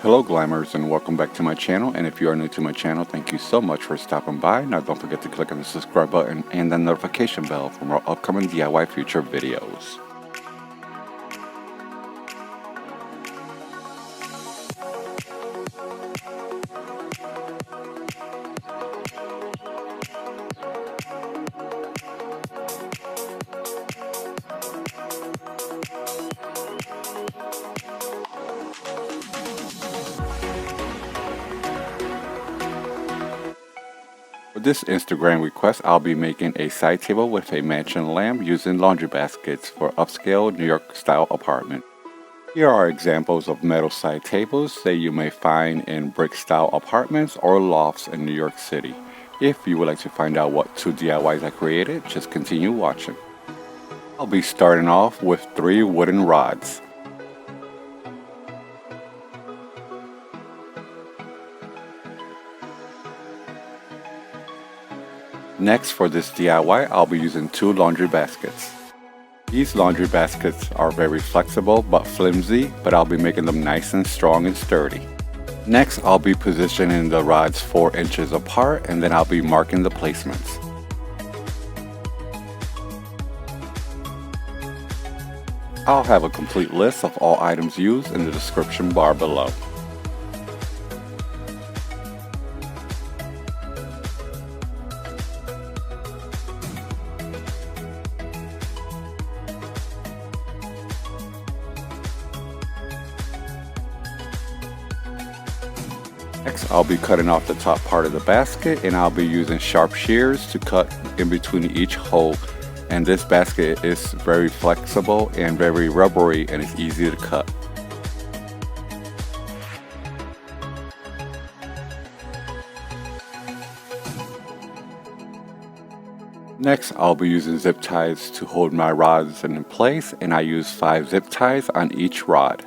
Hello Glamours, and welcome back to my channel. And if you are new to my channel, thank you so much for stopping by. Now don't forget to click on the subscribe button and the notification bell for more upcoming DIY future videos. For this Instagram request, I'll be making a side table with a mansion lamp using laundry baskets for upscale New York style apartment. Here are examples of metal side tables that you may find in brick style apartments or lofts in New York City. If you would like to find out what 2 DIYs I created, just continue watching. I'll be starting off with 3 wooden rods. Next, for this DIY, I'll be using 2 laundry baskets. These laundry baskets are very flexible but flimsy, but I'll be making them nice and strong and sturdy. Next, I'll be positioning the rods 4 inches apart, and then I'll be marking the placements. I'll have a complete list of all items used in the description bar below. Next, I'll be cutting off the top part of the basket, and I'll be using sharp shears to cut in between each hole. And this basket is very flexible and very rubbery, and it's easy to cut. Next, I'll be using zip ties to hold my rods in place, and I use 5 zip ties on each rod.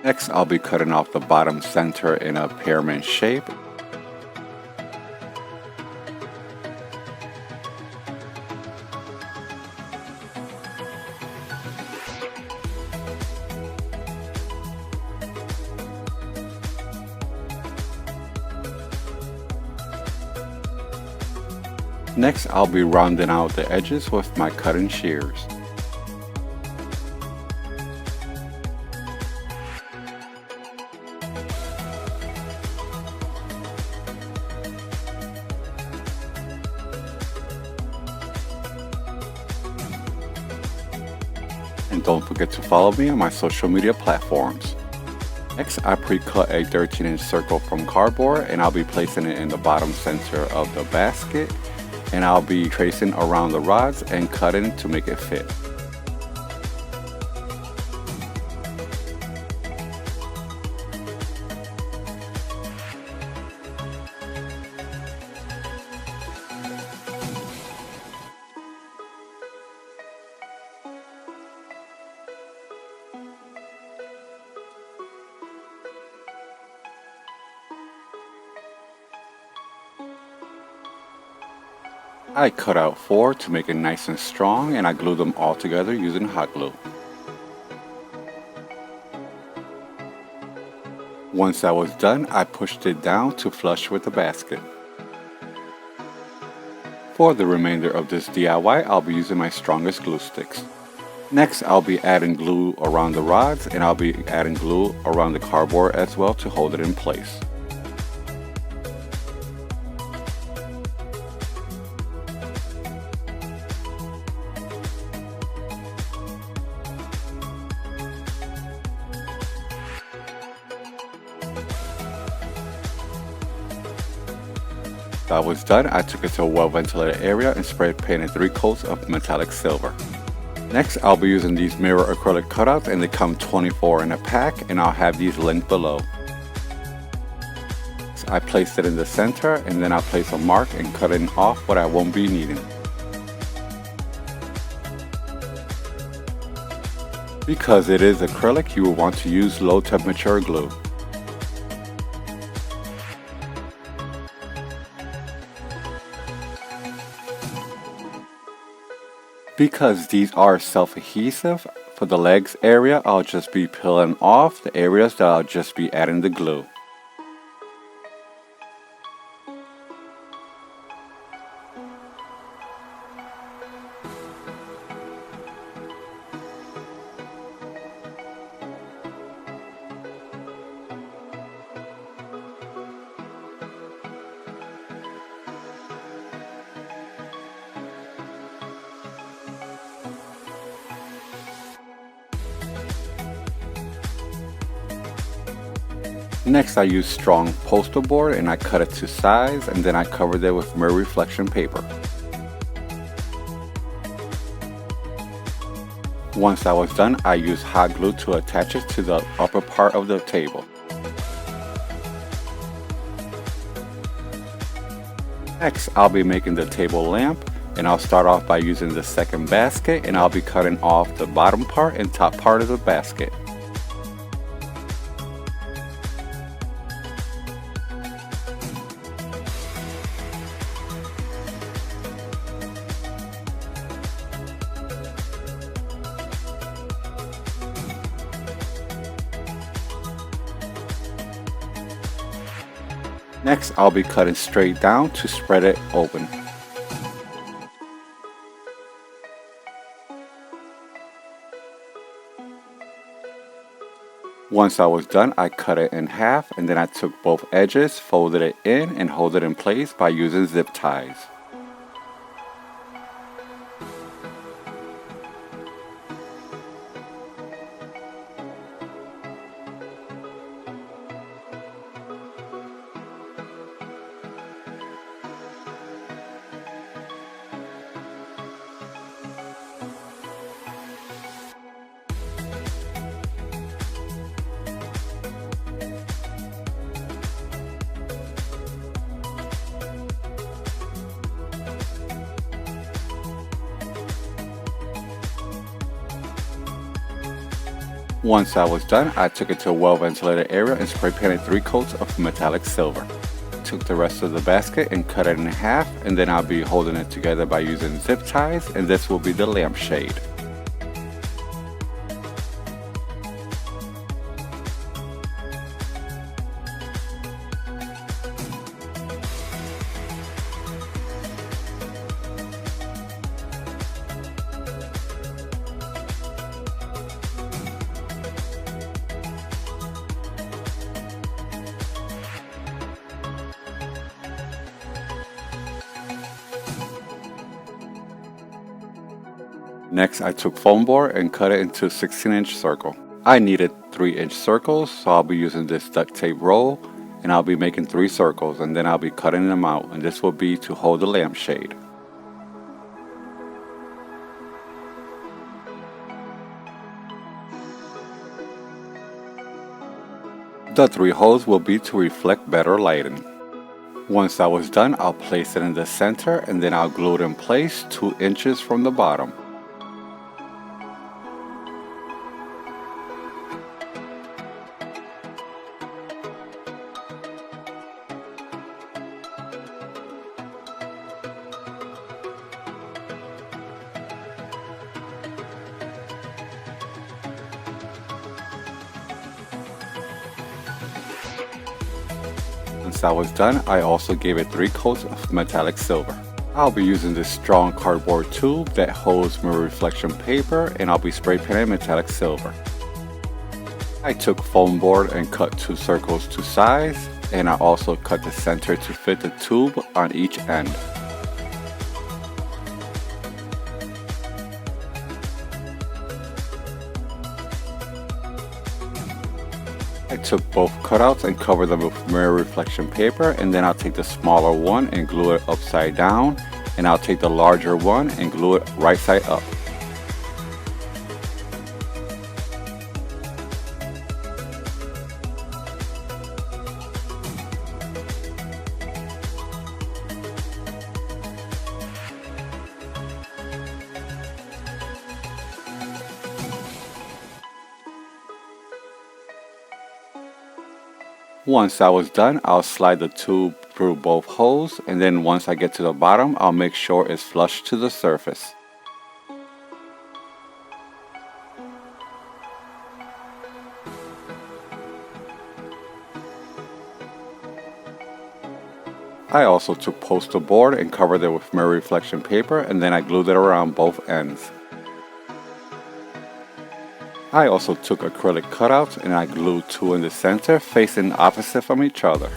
Next, I'll be cutting off the bottom center in a pyramid shape. Next, I'll be rounding out the edges with my cutting shears. And don't forget to follow me on my social media platforms. Next, I pre-cut a 13-inch circle from cardboard, and I'll be placing it in the bottom center of the basket, and I'll be tracing around the rods and cutting to make it fit. I cut out 4 to make it nice and strong, and I glued them all together using hot glue. Once that was done, I pushed it down to flush with the basket. For the remainder of this DIY, I'll be using my strongest glue sticks. Next, I'll be adding glue around the rods, and I'll be adding glue around the cardboard as well to hold it in place. That was done, I took it to a well-ventilated area and spray painted 3 coats of metallic silver. Next, I'll be using these mirror acrylic cutouts, and they come 24 in a pack, and I'll have these linked below. So I place it in the center, and then I'll place a mark and cut it off what I won't be needing. Because it is acrylic, you will want to use low temperature glue. Because these are self-adhesive, for the legs area, I'll just be peeling off the areas that I'll just be adding the glue. Next, I use strong poster board and I cut it to size, and then I covered it with mirror reflection paper. Once I was done, I used hot glue to attach it to the upper part of the table. Next, I'll be making the table lamp, and I'll start off by using the second basket, and I'll be cutting off the bottom part and top part of the basket. Next, I'll be cutting straight down to spread it open. Once I was done, I cut it in half, and then I took both edges, folded it in, and hold it in place by using zip ties. Once I was done, I took it to a well-ventilated area and spray painted 3 coats of metallic silver. Took the rest of the basket and cut it in half, and then I'll be holding it together by using zip ties, and this will be the lampshade. Next, I took foam board and cut it into a 16-inch circle. I needed 3-inch circles, so I'll be using this duct tape roll, and I'll be making 3 circles, and then I'll be cutting them out, and this will be to hold the lampshade. The 3 holes will be to reflect better lighting. Once I was done, I'll place it in the center, and then I'll glue it in place 2 inches from the bottom. Once I was done, I also gave it 3 coats of metallic silver. I'll be using this strong cardboard tube that holds mirror reflection paper, and I'll be spray painting metallic silver. I took foam board and cut 2 circles to size, and I also cut the center to fit the tube on each end. I took both cutouts and covered them with mirror reflection paper, and then I'll take the smaller one and glue it upside down, and I'll take the larger one and glue it right side up. Once I was done, I'll slide the tube through both holes, and then once I get to the bottom, I'll make sure it's flush to the surface. I also took poster board and covered it with mirror reflection paper, and then I glued it around both ends. I also took acrylic cutouts and I glued 2 in the center facing opposite from each other.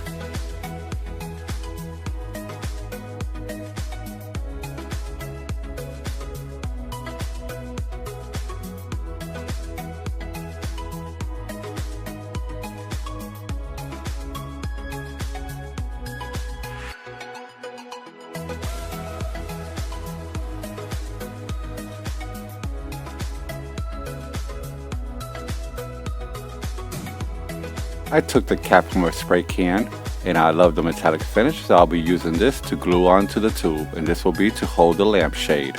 I took the cap from a spray can and I love the metallic finish, so I'll be using this to glue onto the tube, and this will be to hold the lampshade.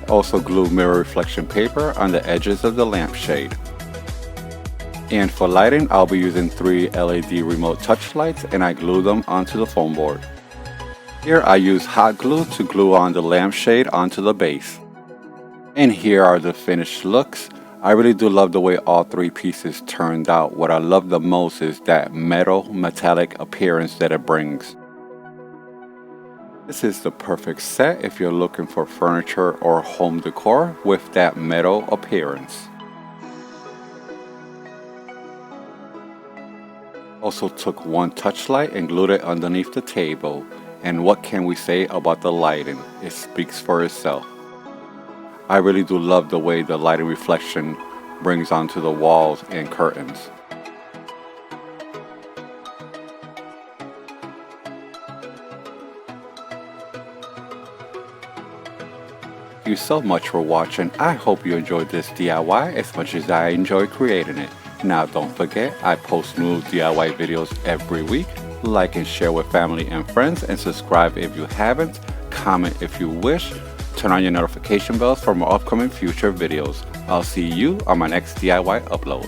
Also glue mirror reflection paper on the edges of the lampshade. And for lighting, I'll be using 3 LED remote touch lights, and I glue them onto the foam board. Here I use hot glue to glue on the lampshade onto the base. And here are the finished looks. I really do love the way all 3 pieces turned out. What I love the most is that metallic appearance that it brings. This is the perfect set if you're looking for furniture or home decor with that metal appearance. Also took 1 touch light and glued it underneath the table. And what can we say about the lighting? It speaks for itself. I really do love the way the lighting reflection brings onto the walls and curtains. Thank you so much for watching. I hope you enjoyed this DIY as much as I enjoy creating it. Now don't forget, I post new DIY videos every week. Like and share with family and friends, and subscribe if you haven't. Comment if you wish. Turn on your notification bells for more upcoming future videos. I'll see you on my next DIY upload.